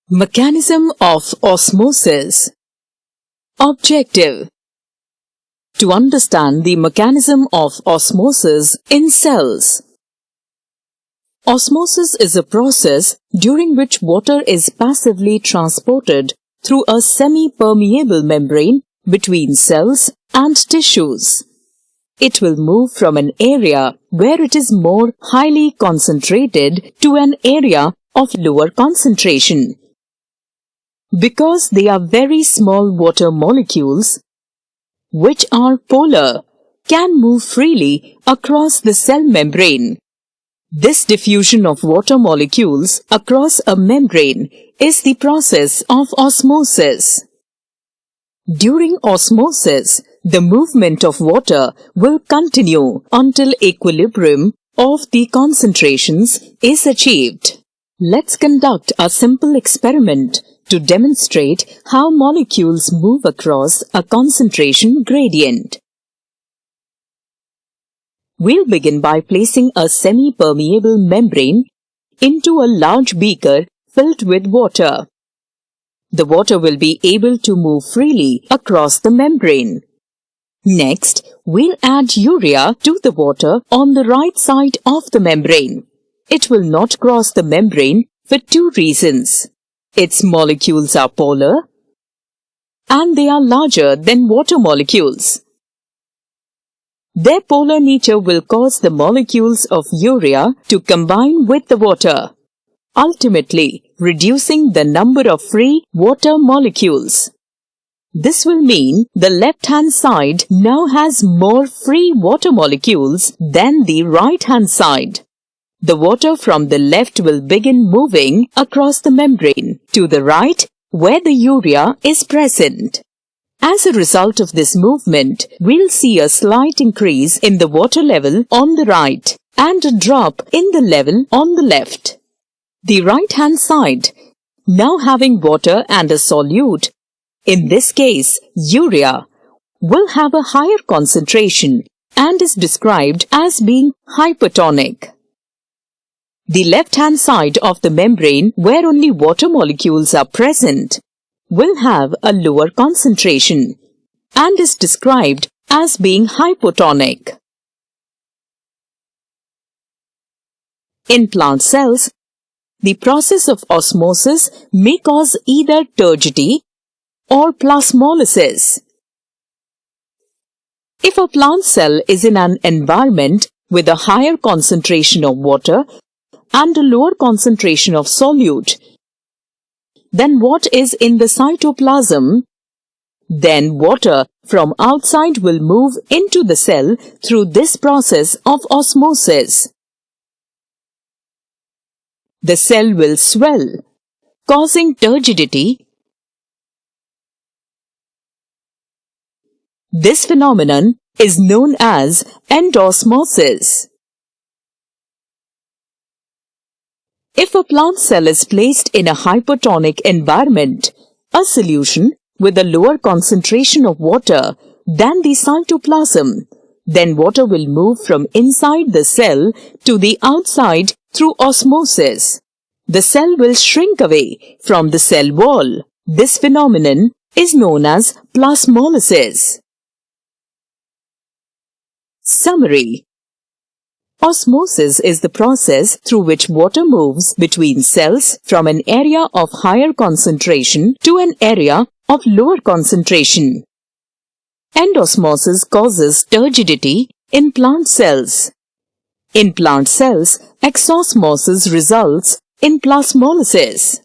Mechanism of osmosis. Objective: to understand the mechanism of osmosis in cells. Osmosis is a process during which water is passively transported through a semi-permeable membrane between cells and tissues. It will move from an area where it is more highly concentrated to an area of lower concentration. Because they are very small water molecules, which are polar, can move freely across the cell membrane. This diffusion of water molecules across a membrane is the process of osmosis. During osmosis, the movement of water will continue until equilibrium of the concentrations is achieved. Let's conduct a simple experiment to demonstrate how molecules move across a concentration gradient. We'll begin by placing a semi-permeable membrane into a large beaker filled with water. The water will be able to move freely across the membrane. Next, we'll add urea to the water on the right side of the membrane. It will not cross the membrane for two reasons. Its molecules are polar and they are larger than water molecules. Their polar nature will cause the molecules of urea to combine with the water, ultimately reducing the number of free water molecules. This will mean the left-hand side now has more free water molecules than the right-hand side. The water from the left will begin moving across the membrane to the right where the urea is present. As a result of this movement, we'll see a slight increase in the water level on the right and a drop in the level on the left. The right-hand side, now having water and a solute, in this case urea, will have a higher concentration and is described as being hypertonic. The left-hand side of the membrane, where only water molecules are present, will have a lower concentration and is described as being hypotonic. In plant cells, the process of osmosis may cause either turgidity or plasmolysis. If a plant cell is in an environment with a higher concentration of water and a lower concentration of solute than what is in the cytoplasm, then water from outside will move into the cell through this process of osmosis. The cell will swell, causing turgidity. This phenomenon is known as endosmosis. If a plant cell is placed in a hypertonic environment, a solution with a lower concentration of water than the cytoplasm, then water will move from inside the cell to the outside through osmosis. The cell will shrink away from the cell wall. This phenomenon is known as plasmolysis. Summary: osmosis is the process through which water moves between cells from an area of higher concentration to an area of lower concentration. Endosmosis causes turgidity in plant cells. In plant cells, exosmosis results in plasmolysis.